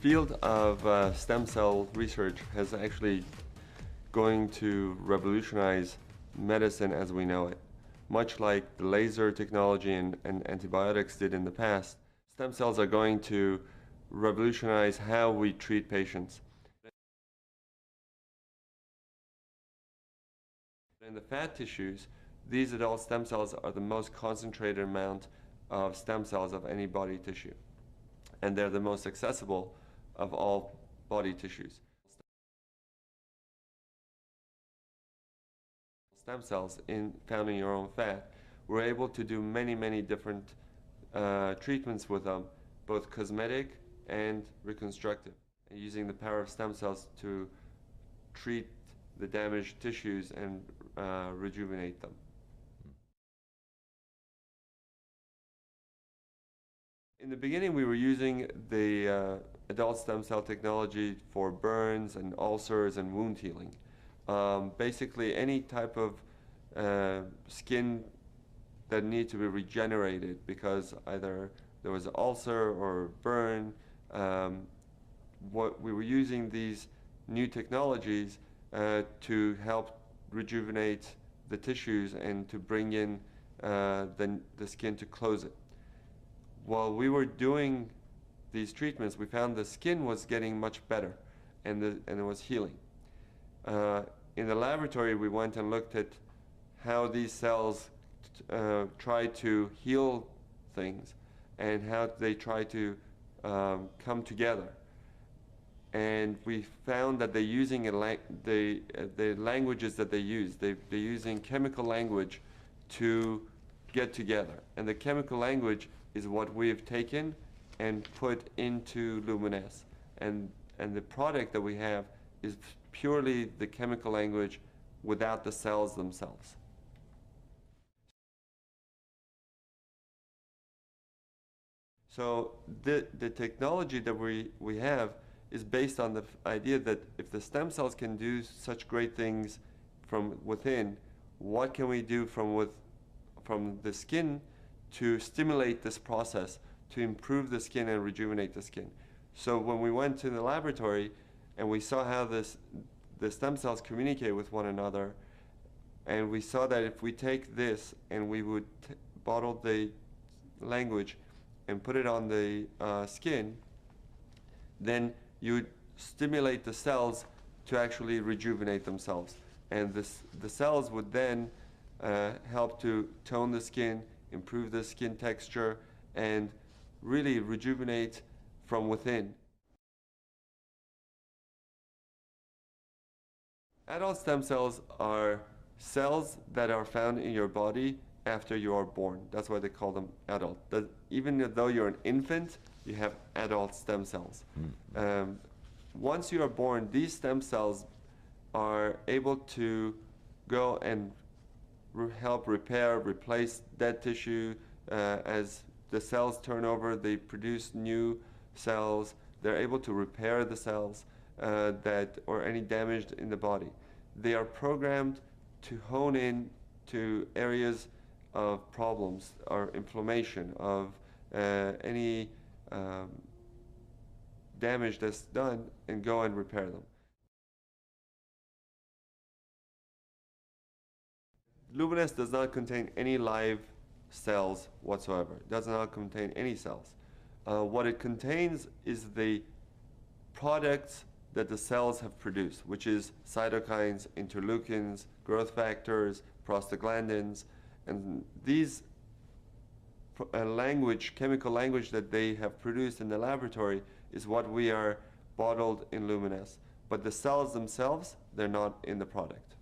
field of stem cell research has actually going to revolutionize medicine as we know it. Much like the laser technology and antibiotics did in the past, stem cells are going to revolutionize how we treat patients. In the fat tissues, these adult stem cells are the most concentrated amount of stem cells of any body tissue, and they're the most accessible of all body tissues. Stem cells found in your own fat, we're able to do many different treatments with them, both cosmetic and reconstructive, and using the power of stem cells to treat the damaged tissues and rejuvenate them. In the beginning, we were using the adult stem cell technology for burns and ulcers and wound healing. Basically, any type of skin that needs to be regenerated because either there was an ulcer or burn. What we were using these new technologies to help rejuvenate the tissues and to bring in the skin to close it. While we were doing these treatments, we found the skin was getting much better and it was healing. In the laboratory, we went and looked at how these cells try to heal things and how they try to come together. And we found that they're using the languages that they use. They're using chemical language to get together. And the chemical language is what we've taken and put into Luminesse. And the product that we have is purely the chemical language without the cells themselves. So the technology that we have is based on the idea that if the stem cells can do such great things from within, what can we do from the skin to stimulate this process, to improve the skin and rejuvenate the skin? So when we went to the laboratory and we saw how the stem cells communicate with one another, and we saw that if we take this and we would bottle the language and put it on the skin, then you would stimulate the cells to actually rejuvenate themselves. And the cells would then help to tone the skin, improve the skin texture, and really rejuvenate from within. Adult stem cells are cells that are found in your body after you are born. That's why they call them adult. Even though you're an infant, you have adult stem cells. Once you are born, these stem cells are able to go and help repair, replace dead tissue. As the cells turn over, they produce new cells. They're able to repair the cells or any damage in the body. They are programmed to hone in to areas of problems or inflammation, of any damage that's done, and go and repair them. Luminesse does not contain any live cells whatsoever. It does not contain any cells. What it contains is the products that the cells have produced, which is cytokines, interleukins, growth factors, prostaglandins, and these chemical language that they have produced in the laboratory is what we are bottled in Luminesse. But the cells themselves, they're not in the product.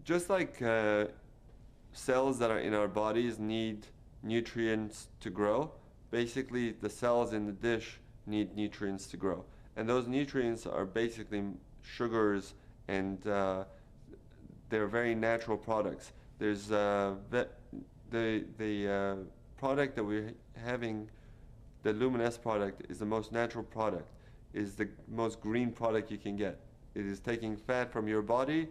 Just like cells that are in our bodies need nutrients to grow, basically the cells in the dish need nutrients to grow. And those nutrients are basically sugars, and they're very natural products. There's the product that we're having, the Luminesse product, is the most natural product, is the most green product you can get. It is taking fat from your body,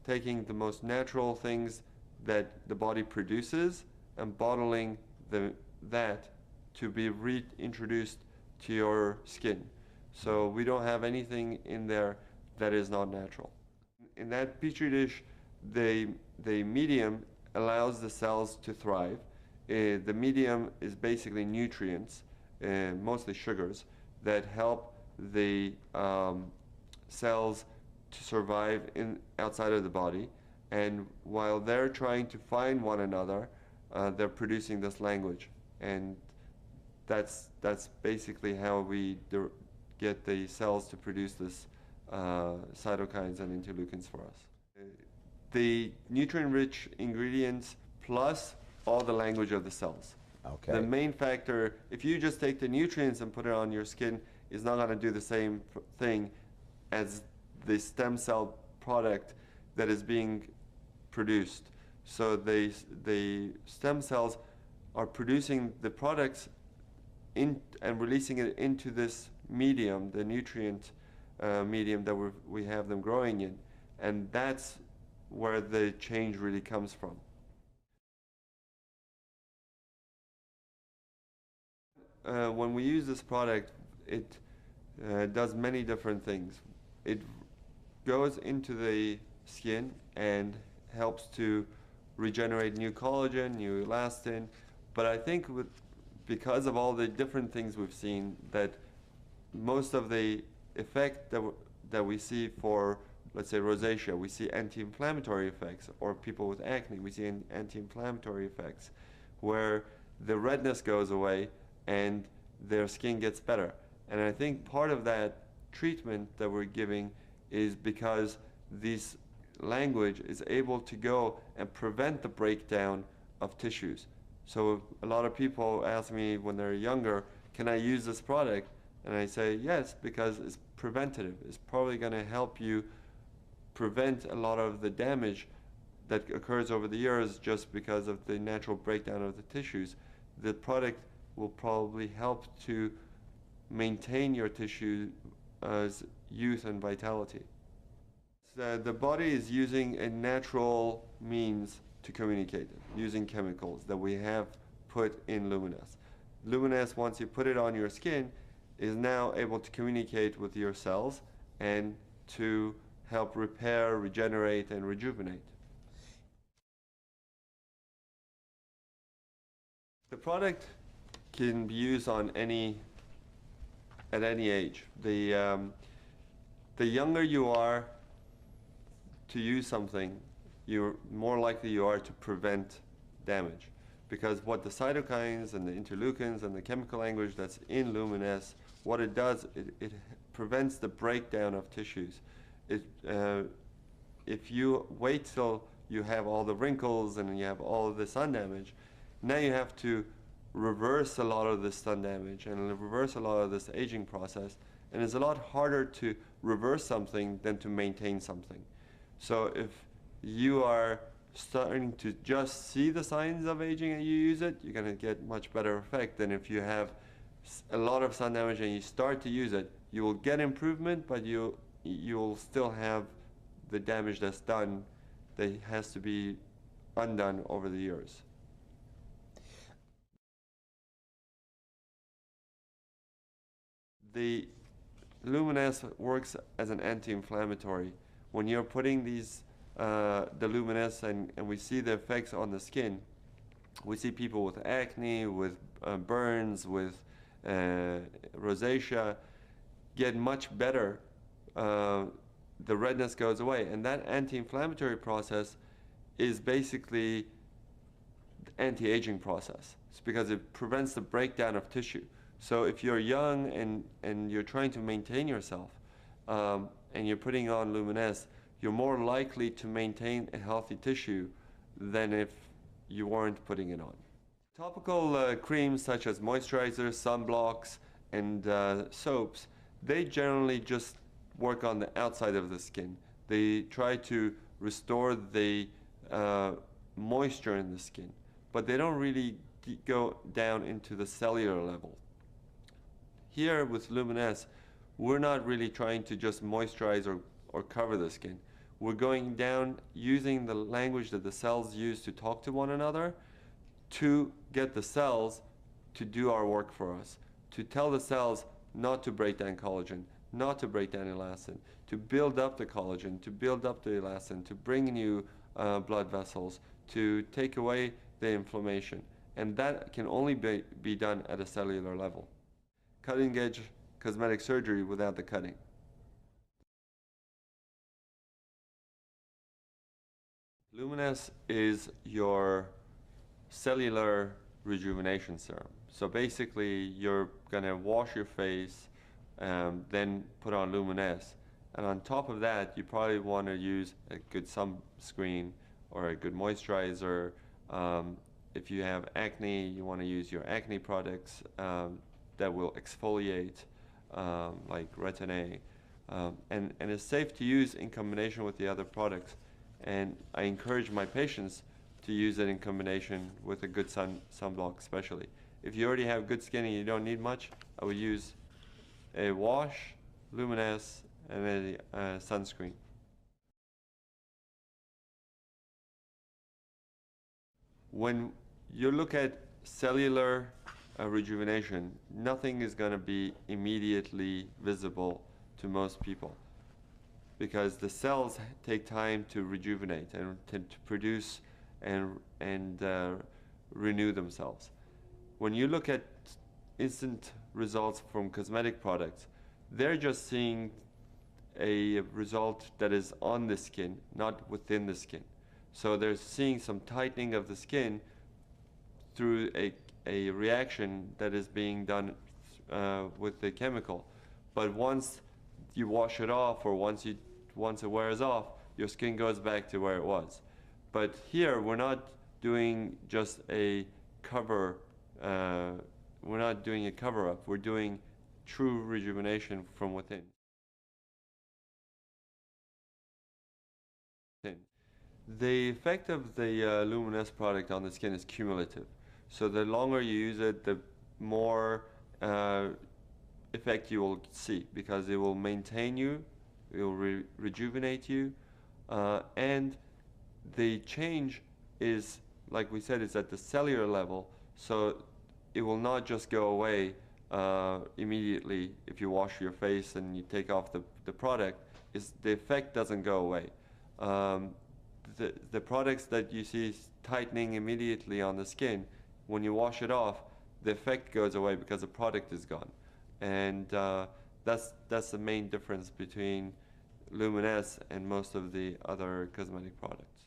taking the most natural things that the body produces, and bottling the that to be reintroduced to your skin. So we don't have anything in there that is not natural. In that petri dish, the medium allows the cells to thrive. The medium is basically nutrients, mostly sugars, that help the cells to survive outside of the body. And while they're trying to find one another, they're producing this language. And that's basically how we get the cells to produce this cytokines and interleukins for us. The nutrient-rich ingredients plus all the language of the cells. Okay. The main factor, if you just take the nutrients and put it on your skin, is not going to do the same thing as the stem cell product that is being produced. So the stem cells are producing the products and releasing it into this medium, the nutrient medium that we have them growing in. And that's where the change really comes from. When we use this product, it does many different things. It goes into the skin and helps to regenerate new collagen, new elastin, but I think because of all the different things we've seen, that most of the effect that we see for, let's say, rosacea, we see anti-inflammatory effects, or people with acne, we see anti-inflammatory effects, where the redness goes away and their skin gets better. And I think part of that treatment that we're giving is because this language is able to go and prevent the breakdown of tissues. So a lot of people ask me when they're younger, can I use this product? And I say yes, because it's preventative. It's probably going to help you prevent a lot of the damage that occurs over the years just because of the natural breakdown of the tissues. The product will probably help to maintain your tissue's youth and vitality. So the body is using a natural means to communicate, using chemicals that we have put in Luminous. Luminous, once you put it on your skin, is now able to communicate with your cells and to help repair, regenerate, and rejuvenate. The product can be used on at any age. The younger you are to use something, you're more likely you are to prevent damage. Because what the cytokines and the interleukins and the chemical language that's in Luminous, what it does, it prevents the breakdown of tissues. If you wait till you have all the wrinkles and you have all the sun damage, now you have to reverse a lot of the sun damage and reverse a lot of this aging process. And it's a lot harder to reverse something than to maintain something. So if you are starting to just see the signs of aging and you use it, you're going to get much better effect than if you have a lot of sun damage and you start to use it. You will get improvement, but you'll still have the damage that's done that has to be undone over the years. The Luminous works as an anti-inflammatory. When you're putting these the Luminous and we see the effects on the skin, we see people with acne, with burns, with rosacea get much better. The redness goes away, and that anti-inflammatory process is basically the anti-aging process. It's because it prevents the breakdown of tissue. So if you're young and you're trying to maintain yourself and you're putting on Luminous, you're more likely to maintain a healthy tissue than if you weren't putting it on. Topical creams such as moisturizers, sunblocks, and soaps, they generally just work on the outside of the skin. They try to restore the moisture in the skin, but they don't really go down into the cellular level. Here with Luminous, we're not really trying to just moisturize or cover the skin. We're going down using the language that the cells use to talk to one another to get the cells to do our work for us, to tell the cells not to break down collagen, not to break down elastin, to build up the collagen, to build up the elastin, to bring new blood vessels, to take away the inflammation. And that can only be done at a cellular level. Cutting-edge cosmetic surgery without the cutting. Luminous is your cellular rejuvenation serum. So basically, you're gonna wash your face, then put on Luminous. And on top of that, you probably wanna use a good sunscreen or a good moisturizer. If you have acne, you wanna use your acne products that will exfoliate, like Retin-A. And it's safe to use in combination with the other products. And I encourage my patients to use it in combination with a good sunblock especially. If you already have good skin and you don't need much, I would use a wash, Luminous, and a sunscreen. When you look at cellular rejuvenation, nothing is going to be immediately visible to most people, because the cells take time to rejuvenate and to produce and renew themselves. When you look at instant results from cosmetic products, they're just seeing a result that is on the skin, not within the skin. So they're seeing some tightening of the skin through a reaction that is being done with the chemical. But once you wash it off, or once it wears off, your skin goes back to where it was. But here, we're not doing just a cover, we're not doing a cover-up, we're doing true rejuvenation from within. The effect of the Luminous product on the skin is cumulative. So the longer you use it, the more effect you will see, because it will maintain you, it will rejuvenate you, and the change is, like we said, is at the cellular level, so it will not just go away immediately if you wash your face and you take off the product. The effect doesn't go away. The products that you see tightening immediately on the skin, when you wash it off, the effect goes away because the product is gone. And that's the main difference between Luminous and most of the other cosmetic products.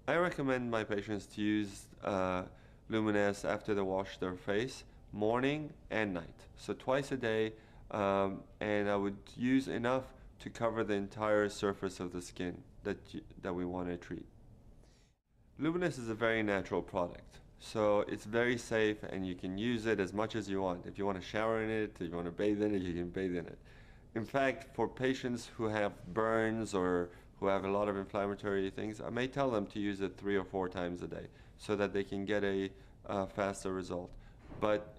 I recommend my patients to use Luminous after they wash their face, morning and night. So twice a day, and I would use enough to cover the entire surface of the skin that we want to treat. Luminous is a very natural product. So it's very safe, and you can use it as much as you want. If you want to shower in it, if you want to bathe in it, you can bathe in it. In fact, for patients who have burns or who have a lot of inflammatory things, I may tell them to use it 3 or 4 times a day so that they can get a faster result. But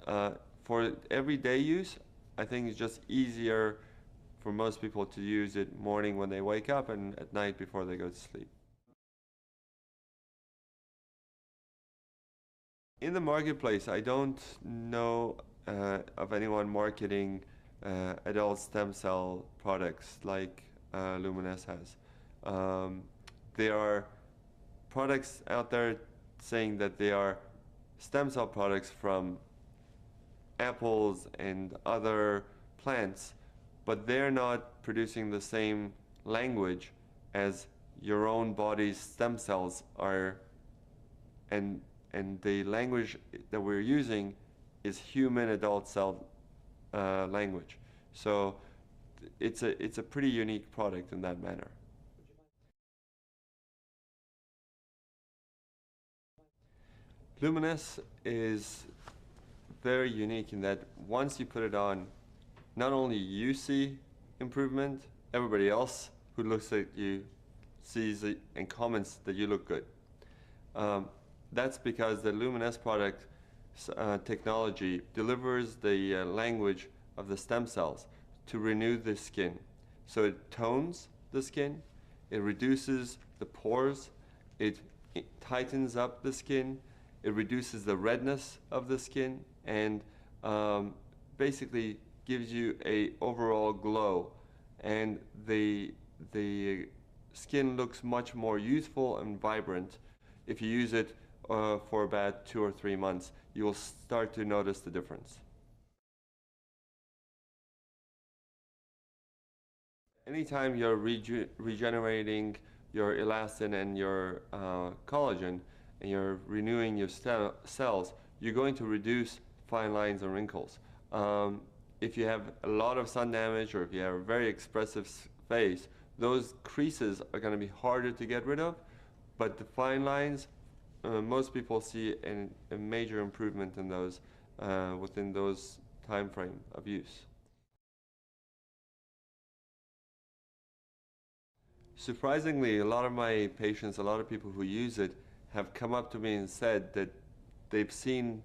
for everyday use, I think it's just easier for most people to use it morning when they wake up and at night before they go to sleep. In the marketplace, I don't know of anyone marketing adult stem cell products like Luminous has. There are products out there saying that they are stem cell products from apples and other plants, but they're not producing the same language as your own body's stem cells are, and the language that we're using is human adult cell language. So it's a pretty unique product in that manner. Luminous is very unique in that once you put it on, not only you see improvement, everybody else who looks at you sees it and comments that you look good. That's because the Luminous product technology delivers the language of the stem cells to renew the skin. So it tones the skin, it reduces the pores, it tightens up the skin, It reduces the redness of the skin and basically gives you a overall glow, and the skin looks much more youthful and vibrant. If you use it for about 2 or 3 months, you will start to notice the difference. Anytime you're regenerating your elastin and your collagen, and you're renewing your cells, you're going to reduce fine lines and wrinkles. If you have a lot of sun damage, or if you have a very expressive face, those creases are going to be harder to get rid of, but the fine lines, most people see a major improvement in those within those time frame of use. Surprisingly, a lot of my patients, a lot of people who use it, have come up to me and said that they've seen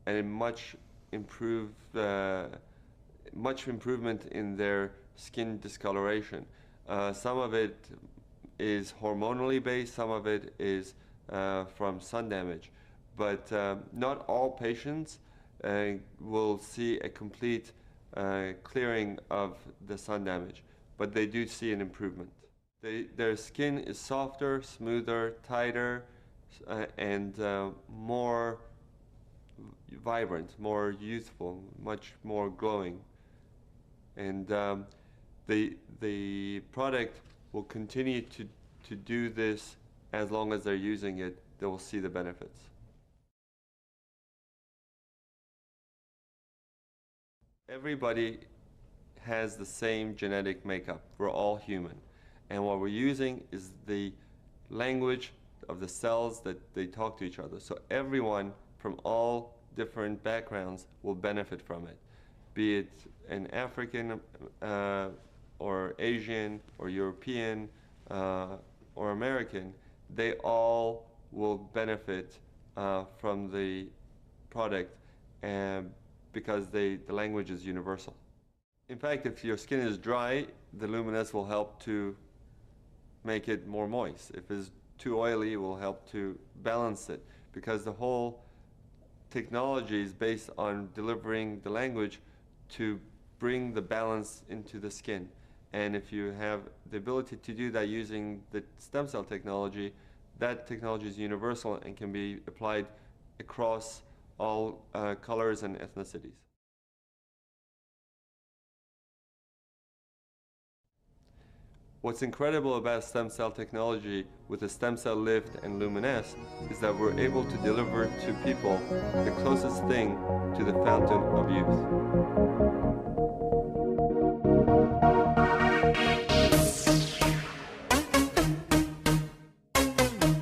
a much improvement in their skin discoloration. Some of it is hormonally based, some of it is from sun damage, but not all patients will see a complete clearing of the sun damage, but they do see an improvement. Their skin is softer, smoother, tighter, and more vibrant, more youthful, much more glowing. And the product will continue to do this as long as they're using it. They will see the benefits. Everybody has the same genetic makeup. We're all human. And what we're using is the language of the cells that they talk to each other. So everyone from all different backgrounds will benefit from it, be it an African or Asian or European or American. They all will benefit from the product because the language is universal. In fact, if your skin is dry, the luminous will help to make it more moist. If it's too oily, it will help to balance it, because the whole technology is based on delivering the language to bring the balance into the skin. And if you have the ability to do that using the stem cell technology, that technology is universal and can be applied across all colors and ethnicities. What's incredible about stem cell technology with the stem cell lift and luminesse is that we're able to deliver to people the closest thing to the fountain of youth.